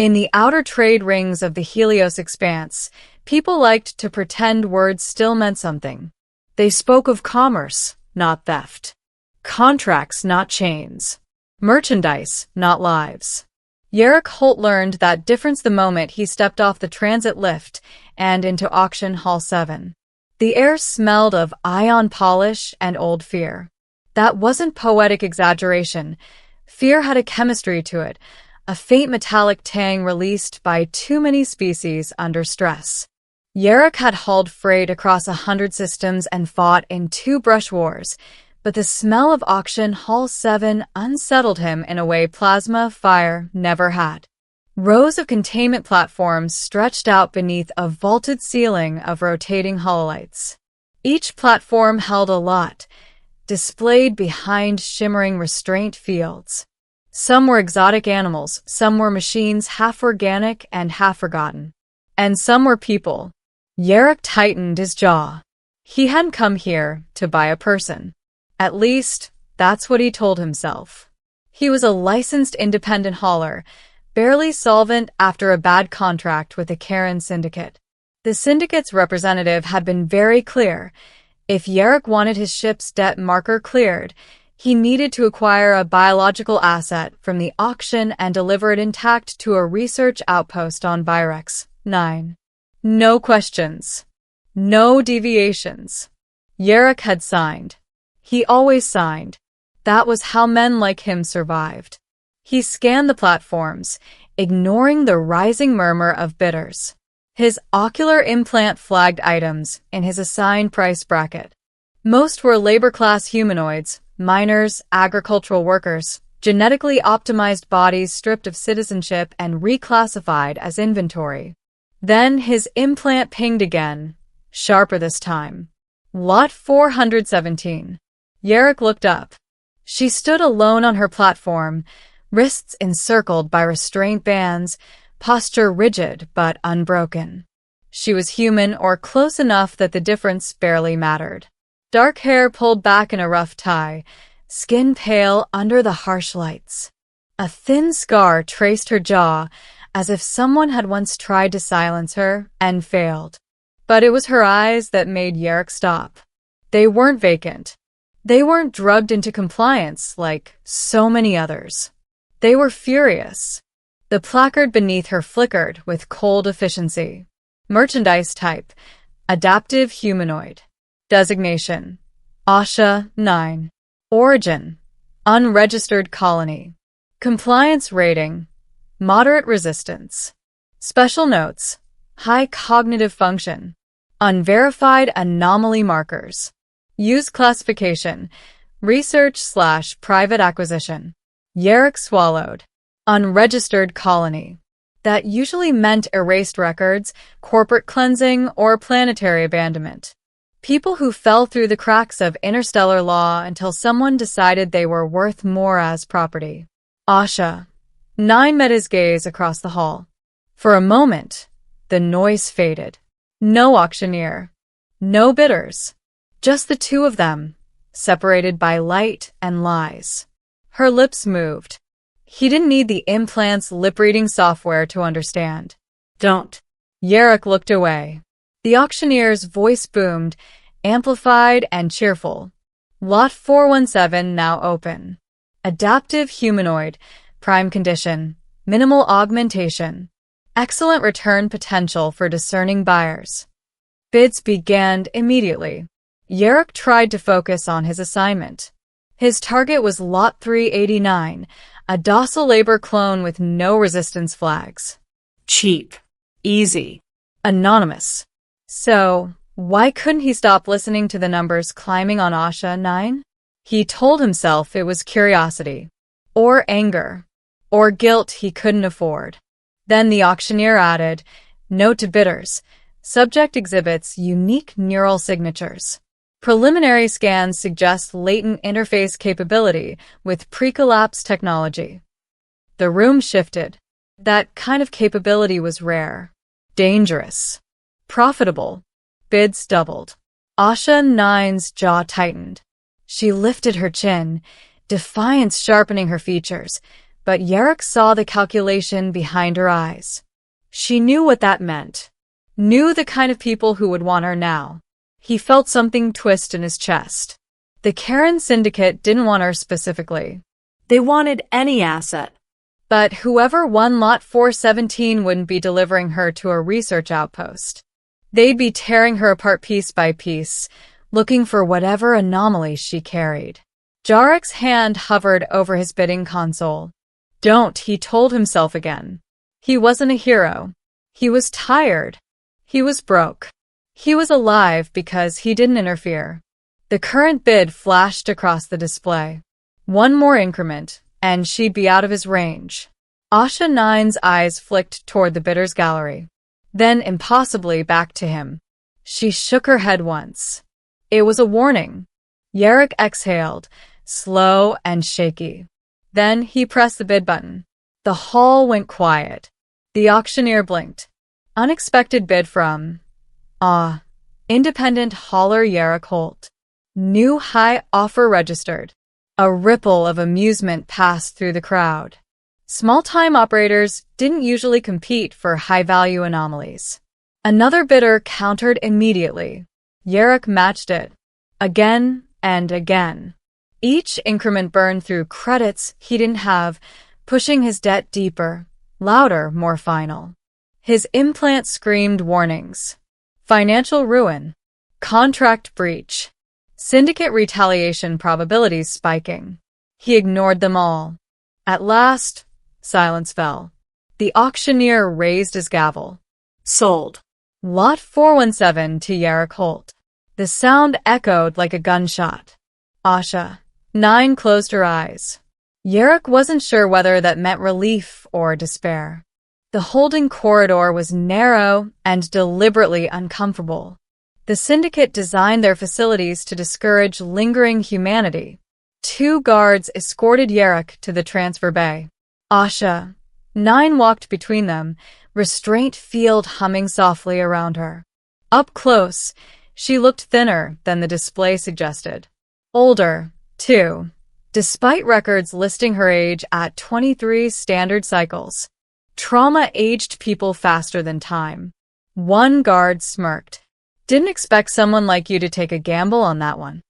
In the outer trade rings of the Helios expanse, people liked to pretend words still meant something. They spoke of commerce, not theft. Contracts, not chains. Merchandise, not lives. Yerrick Holt learned that difference the moment he stepped off the transit lift and into Auction Hall 7. The air smelled of ion polish and old fear. That wasn't poetic exaggeration. Fear had a chemistry to it, a faint metallic tang released by too many species under stress. Yerrick had hauled freight across 100 systems and fought in 2 brush wars, but the smell of Auction Hall 7 unsettled him in a way plasma fire never had. Rows of containment platforms stretched out beneath a vaulted ceiling of rotating hololites. Each platform held a lot, displayed behind shimmering restraint fields. Some were exotic animals, some were machines half organic and half forgotten. And some were people. Yerrick tightened his jaw. He hadn't come here to buy a person. At least, that's what he told himself. He was a licensed independent hauler, barely solvent after a bad contract with the Karen Syndicate. The syndicate's representative had been very clear. If Yerrick wanted his ship's debt marker cleared, he needed to acquire a biological asset from the auction and deliver it intact to a research outpost on Virex 9. No questions. No deviations. Yerrick had signed. He always signed. That was how men like him survived. He scanned the platforms, ignoring the rising murmur of bidders. His ocular implant flagged items in his assigned price bracket. Most were labor-class humanoids, miners, agricultural workers, genetically optimized bodies stripped of citizenship and reclassified as inventory. Then his implant pinged again, sharper this time. Lot 417. Yerrick looked up. She stood alone on her platform, wrists encircled by restraint bands, posture rigid but unbroken. She was human, or close enough that the difference barely mattered. Dark hair pulled back in a rough tie, skin pale under the harsh lights. A thin scar traced her jaw, as if someone had once tried to silence her and failed. But it was her eyes that made Yerrick stop. They weren't vacant. They weren't drugged into compliance like so many others. They were furious. The placard beneath her flickered with cold efficiency. Merchandise type: adaptive humanoid. Designation: Asha 9. Origin: unregistered colony. Compliance rating: moderate resistance. Special notes: high cognitive function. Unverified anomaly markers. Use classification: research/private acquisition. Yerrick swallowed. Unregistered colony. That usually meant erased records, corporate cleansing, or planetary abandonment. People who fell through the cracks of interstellar law until someone decided they were worth more as property. Asha 9 met his gaze across the hall. For a moment, the noise faded. No auctioneer. No bidders. Just the two of them, separated by light and lies. Her lips moved. He didn't need the implant's lip-reading software to understand. Don't. Yerrick looked away. The auctioneer's voice boomed, amplified and cheerful. Lot 417 now open. Adaptive humanoid, prime condition, minimal augmentation. Excellent return potential for discerning buyers. Bids began immediately. Yerrick tried to focus on his assignment. His target was Lot 389, a docile labor clone with no resistance flags. Cheap. Easy. Anonymous. So, why couldn't he stop listening to the numbers climbing on Asha 9? He told himself it was curiosity. Or anger. Or guilt he couldn't afford. Then the auctioneer added, note to bidders, subject exhibits unique neural signatures. Preliminary scans suggest latent interface capability with pre-collapse technology. The room shifted. That kind of capability was rare. Dangerous. Profitable. Bids doubled. Asha 9's jaw tightened. She lifted her chin, defiance sharpening her features, but Yerrick saw the calculation behind her eyes. She knew what that meant. Knew the kind of people who would want her now. He felt something twist in his chest. The Karen Syndicate didn't want her specifically. They wanted any asset. But whoever won Lot 417 wouldn't be delivering her to a research outpost. They'd be tearing her apart piece by piece, looking for whatever anomalies she carried. Jarek's hand hovered over his bidding console. Don't, he told himself again. He wasn't a hero. He was tired. He was broke. He was alive because he didn't interfere. The current bid flashed across the display. One more increment, and she'd be out of his range. Asha 9's eyes flicked toward the bidder's gallery, then impossibly back to him. She shook her head once. It was a warning. Yerrick exhaled, slow and shaky. Then he pressed the bid button. The hall went quiet. The auctioneer blinked. Unexpected bid from independent hauler Yerrick Holt. New high offer registered. A ripple of amusement passed through the crowd. Small-time operators didn't usually compete for high-value anomalies. Another bidder countered immediately. Yerrick matched it. Again and again. Each increment burned through credits he didn't have, pushing his debt deeper, louder, more final. His implant screamed warnings. Financial ruin. Contract breach. Syndicate retaliation probabilities spiking. He ignored them all. At last, silence fell. The auctioneer raised his gavel. Sold. Lot 417 to Yerrick Holt. The sound echoed like a gunshot. Asha 9 closed her eyes. Yerrick wasn't sure whether that meant relief or despair. The holding corridor was narrow and deliberately uncomfortable. The Syndicate designed their facilities to discourage lingering humanity. 2 guards escorted Yerrick to the transfer bay. Asha 9 walked between them, restraint field humming softly around her. Up close, she looked thinner than the display suggested. Older, too, despite records listing her age at 23 standard cycles. Trauma aged people faster than time. One guard smirked. Didn't expect someone like you to take a gamble on that one.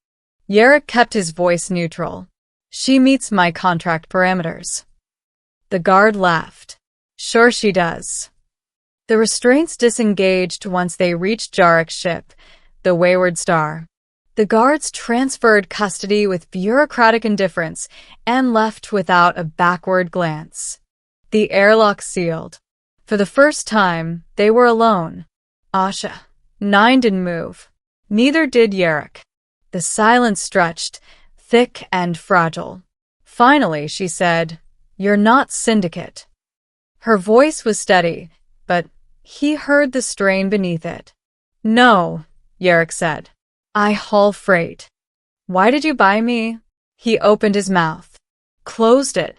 Yerrick kept his voice neutral. She meets my contract parameters. The guard laughed. Sure she does. The restraints disengaged once they reached Jarek's ship, the Wayward Star. The guards transferred custody with bureaucratic indifference and left without a backward glance. The airlock sealed. For the first time, they were alone. Asha 9 didn't move. Neither did Yerrick. The silence stretched, thick and fragile. Finally, she said, You're not Syndicate. Her voice was steady, but he heard the strain beneath it. No, Yerrick said. I haul freight. Why did you buy me? He opened his mouth. Closed it.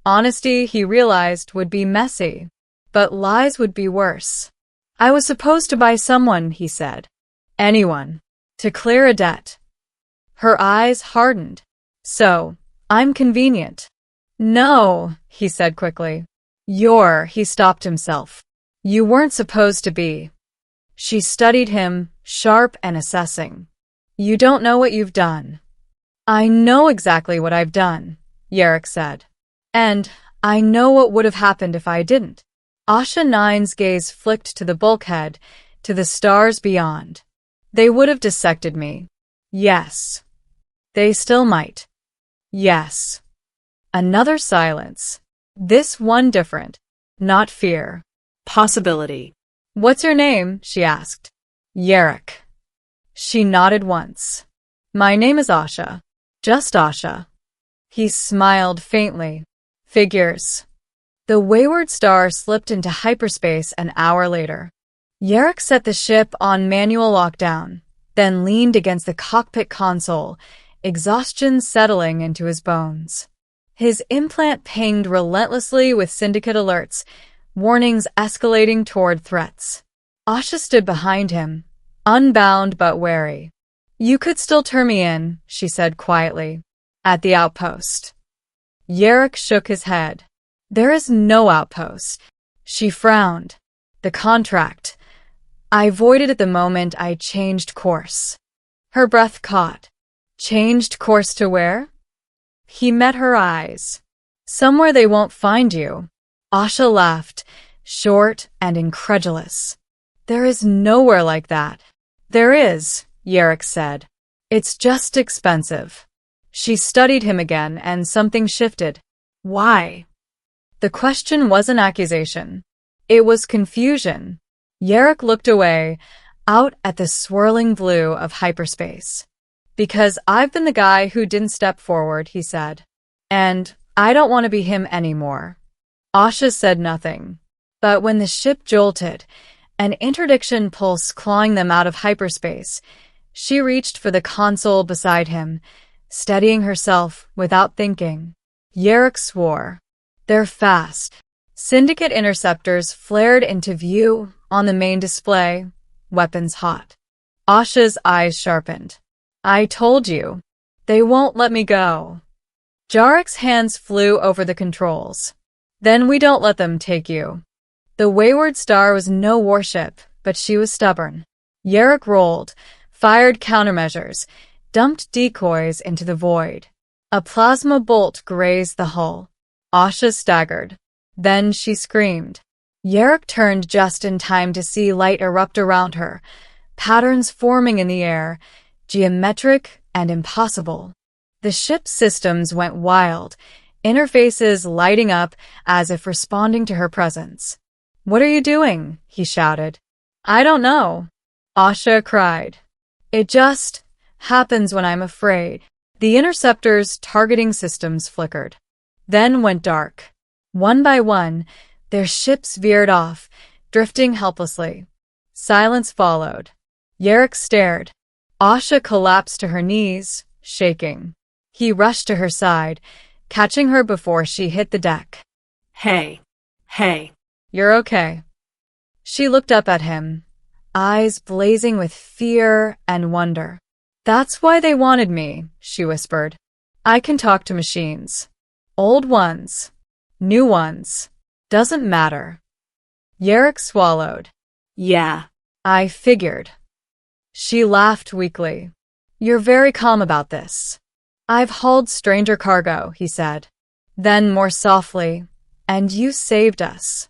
Honesty, he realized, would be messy, but lies would be worse. I was supposed to buy someone, he said. Anyone. To clear a debt. Her eyes hardened. So, I'm convenient. No, he said quickly. He stopped himself. You weren't supposed to be. She studied him, sharp and assessing. You don't know what you've done. I know exactly what I've done, Yerrick said. And I know what would have happened if I didn't. Asha 9's gaze flicked to the bulkhead, to the stars beyond. They would have dissected me. Yes. They still might. Yes. Another silence. This one different. Not fear. Possibility. What's your name? She asked. Yerrick. She nodded once. My name is Asha. Just Asha. He smiled faintly. Figures. The Wayward Star slipped into hyperspace an hour later. Yerrick set the ship on manual lockdown, then leaned against the cockpit console, exhaustion settling into his bones. His implant pinged relentlessly with Syndicate alerts, warnings escalating toward threats. Asha stood behind him, unbound but wary. You could still turn me in, she said quietly. At the outpost. Yerrick shook his head. There is no outpost. She frowned. The contract. I voided it the moment I changed course. Her breath caught. Changed course to where? He met her eyes. Somewhere they won't find you. Asha laughed, short and incredulous. There is nowhere like that. There is, Yerrick said. It's just expensive. She studied him again and something shifted. Why? The question was an accusation. It was confusion. Yerrick looked away, out at the swirling blue of hyperspace. Because I've been the guy who didn't step forward, he said. And I don't want to be him anymore. Asha said nothing. But when the ship jolted, an interdiction pulse clawing them out of hyperspace, she reached for the console beside him, steadying herself without thinking. Yerrick swore. They're fast. Syndicate interceptors flared into view on the main display, weapons hot. Asha's eyes sharpened. I told you. They won't let me go. Jarick's hands flew over the controls. Then we don't let them take you. The Wayward Star was no warship, but she was stubborn. Yerrick rolled, fired countermeasures, dumped decoys into the void. A plasma bolt grazed the hull. Asha staggered. Then she screamed. Yerrick turned just in time to see light erupt around her, patterns forming in the air, geometric and impossible. The ship's systems went wild, interfaces lighting up as if responding to her presence. What are you doing? He shouted. I don't know. Asha cried. It just happens when I'm afraid. The interceptor's targeting systems flickered, then went dark. One by one, their ships veered off, drifting helplessly. Silence followed. Yerrick stared. Asha collapsed to her knees, shaking. He rushed to her side, catching her before she hit the deck. Hey. You're okay. She looked up at him, eyes blazing with fear and wonder. That's why they wanted me, she whispered. I can talk to machines. Old ones. New ones. Doesn't matter. Yerrick swallowed. Yeah, I figured. She laughed weakly. You're very calm about this. I've hauled stranger cargo, he said. Then more softly, and you saved us.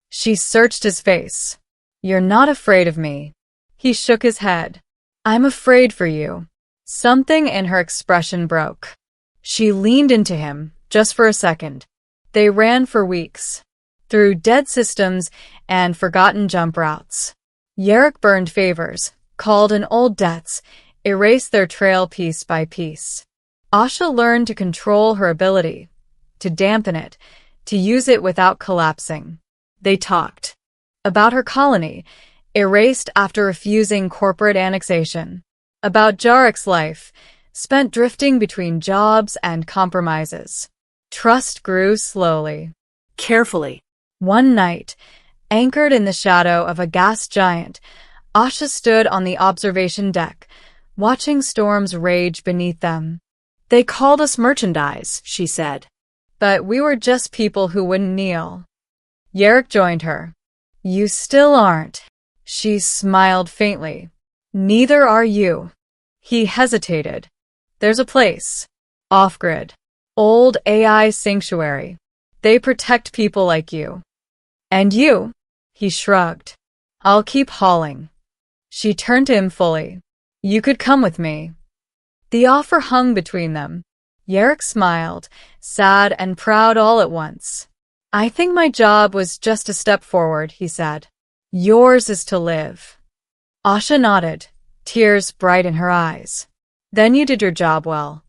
She searched his face. You're not afraid of me. He shook his head. I'm afraid for you. Something in her expression broke. She leaned into him, just for a second. They ran for weeks, through dead systems and forgotten jump routes. Yerrick burned favors, called in old debts, erased their trail piece by piece. Asha learned to control her ability, to dampen it, to use it without collapsing. They talked about her colony, erased after refusing corporate annexation, about Jarick's life, spent drifting between jobs and compromises. Trust grew slowly, carefully. One night, anchored in the shadow of a gas giant, Asha stood on the observation deck, watching storms rage beneath them. They called us merchandise, she said. But we were just people who wouldn't kneel. Yerrick joined her. You still aren't. She smiled faintly. Neither are you. He hesitated. There's a place. Off-grid. Old AI sanctuary. They protect people like you. And you? He shrugged. I'll keep hauling. She turned to him fully. You could come with me. The offer hung between them. Yerrick smiled, sad and proud all at once. I think my job was just a step forward, he said. Yours is to live. Asha nodded, tears bright in her eyes. Then you did your job well.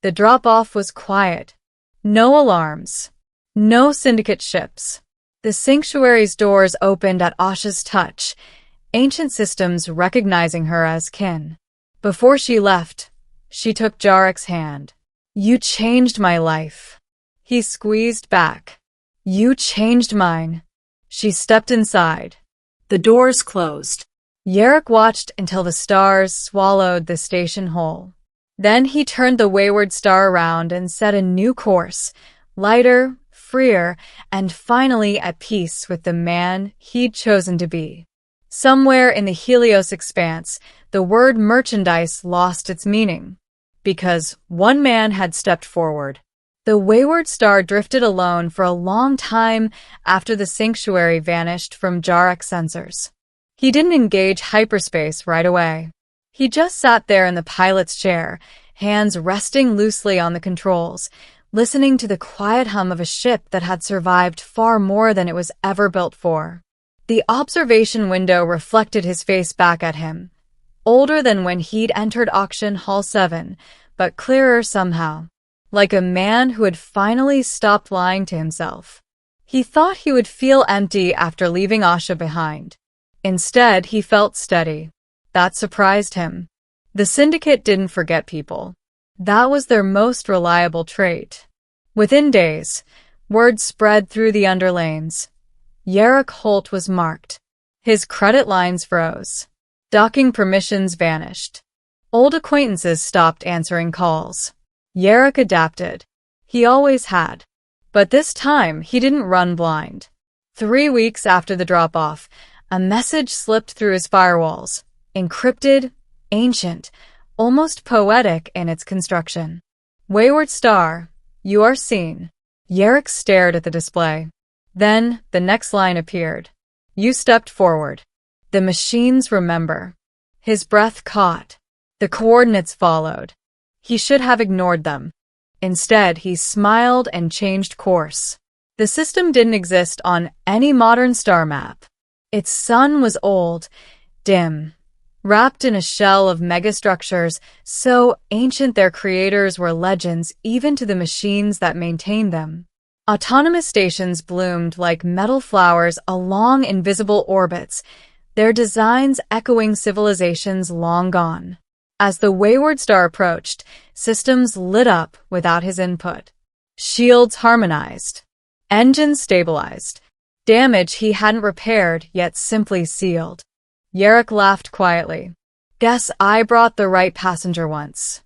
The drop-off was quiet. No alarms. No syndicate ships. The sanctuary's doors opened at Asha's touch, ancient systems recognizing her as kin. Before she left, she took Jarick's hand. You changed my life. He squeezed back. You changed mine. She stepped inside. The doors closed. Yerrick watched until the stars swallowed the station whole. Then he turned the Wayward Star around and set a new course, lighter, freer and finally at peace with the man he'd chosen to be. Somewhere in the Helios expanse, the word merchandise lost its meaning. Because one man had stepped forward. The wayward star drifted alone for a long time after the sanctuary vanished from Jarek's sensors. He didn't engage hyperspace right away. He just sat there in the pilot's chair, hands resting loosely on the controls, listening to the quiet hum of a ship that had survived far more than it was ever built for. The observation window reflected his face back at him, older than when he'd entered Auction Hall 7, but clearer somehow, like a man who had finally stopped lying to himself. He thought he would feel empty after leaving Asha behind. Instead, he felt steady. That surprised him. The syndicate didn't forget people. That was their most reliable trait. Within days, word spread through the underlanes. Yarrick Holt was marked. His credit lines froze. Docking permissions vanished. Old acquaintances stopped answering calls. Yarrick adapted. He always had. But this time, he didn't run blind. 3 weeks after the drop-off, a message slipped through his firewalls, encrypted, ancient, almost poetic in its construction. Wayward Star, you are seen. Yarrick stared at the display. Then, the next line appeared. You stepped forward. The machines remember. His breath caught. The coordinates followed. He should have ignored them. Instead, he smiled and changed course. The system didn't exist on any modern star map. Its sun was old, dim, wrapped in a shell of megastructures so ancient their creators were legends even to the machines that maintained them. Autonomous stations bloomed like metal flowers along invisible orbits, their designs echoing civilizations long gone. As the wayward star approached, systems lit up without his input. Shields harmonized. Engines stabilized. Damage he hadn't repaired, yet simply sealed. Yarrick laughed quietly. Guess I brought the right passenger once.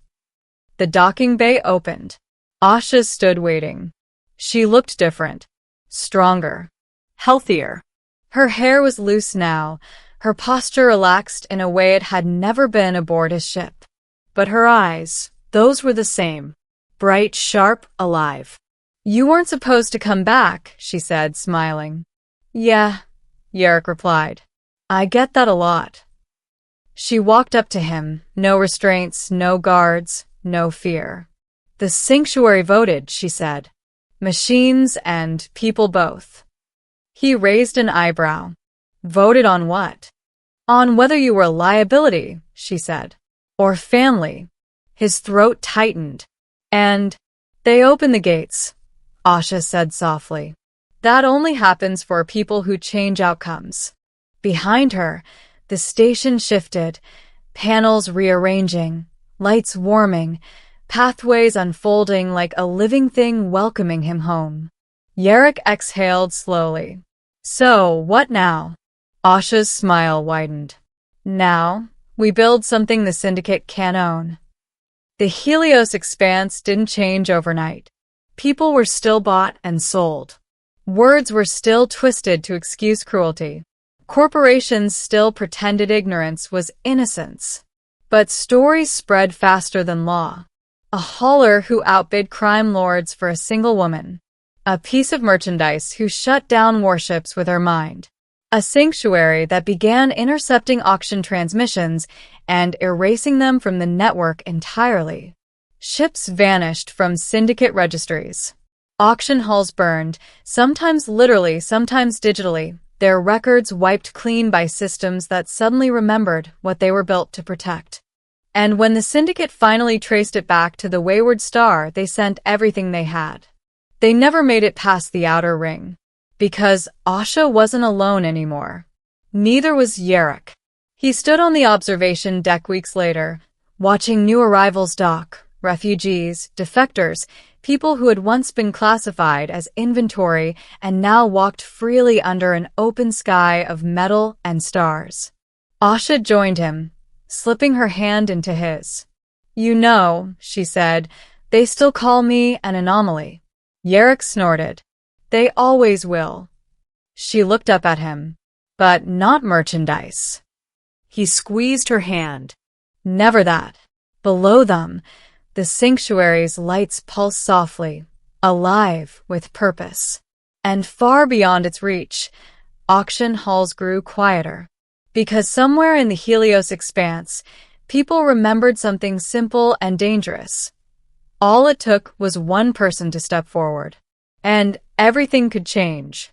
The docking bay opened. Asha stood waiting. She looked different. Stronger. Healthier. Her hair was loose now, her posture relaxed in a way it had never been aboard his ship. But her eyes, those were the same. Bright, sharp, alive. You weren't supposed to come back, she said, smiling. Yeah, Yarrick replied. I get that a lot. She walked up to him, no restraints, no guards, no fear. The sanctuary voted, she said. Machines and people both. He raised an eyebrow. Voted on what? On whether you were a liability, she said. Or family. His throat tightened. And they opened the gates, Asha said softly. That only happens for people who change outcomes. Behind her, the station shifted, panels rearranging, lights warming, pathways unfolding like a living thing welcoming him home. Yarrick exhaled slowly. So, what now? Asha's smile widened. Now, we build something the syndicate can't own. The Helios expanse didn't change overnight. People were still bought and sold. Words were still twisted to excuse cruelty. Corporations still pretended ignorance was innocence. But stories spread faster than law. A hauler who outbid crime lords for a single woman. A piece of merchandise who shut down warships with her mind. A sanctuary that began intercepting auction transmissions and erasing them from the network entirely. Ships vanished from syndicate registries. Auction halls burned, sometimes literally, sometimes digitally, their records wiped clean by systems that suddenly remembered what they were built to protect. And when the syndicate finally traced it back to the wayward star, they sent everything they had. They never made it past the outer ring. Because Asha wasn't alone anymore. Neither was Yarrick. He stood on the observation deck weeks later, watching new arrivals dock, refugees, defectors, people who had once been classified as inventory and now walked freely under an open sky of metal and stars. Asha joined him, slipping her hand into his. You know, she said, they still call me an anomaly. Yarrick snorted. They always will. She looked up at him. But not merchandise. He squeezed her hand. Never that. Below them, the sanctuary's lights pulsed softly, alive with purpose. And far beyond its reach, auction halls grew quieter. Because somewhere in the Helios expanse, people remembered something simple and dangerous. All it took was one person to step forward. And everything could change.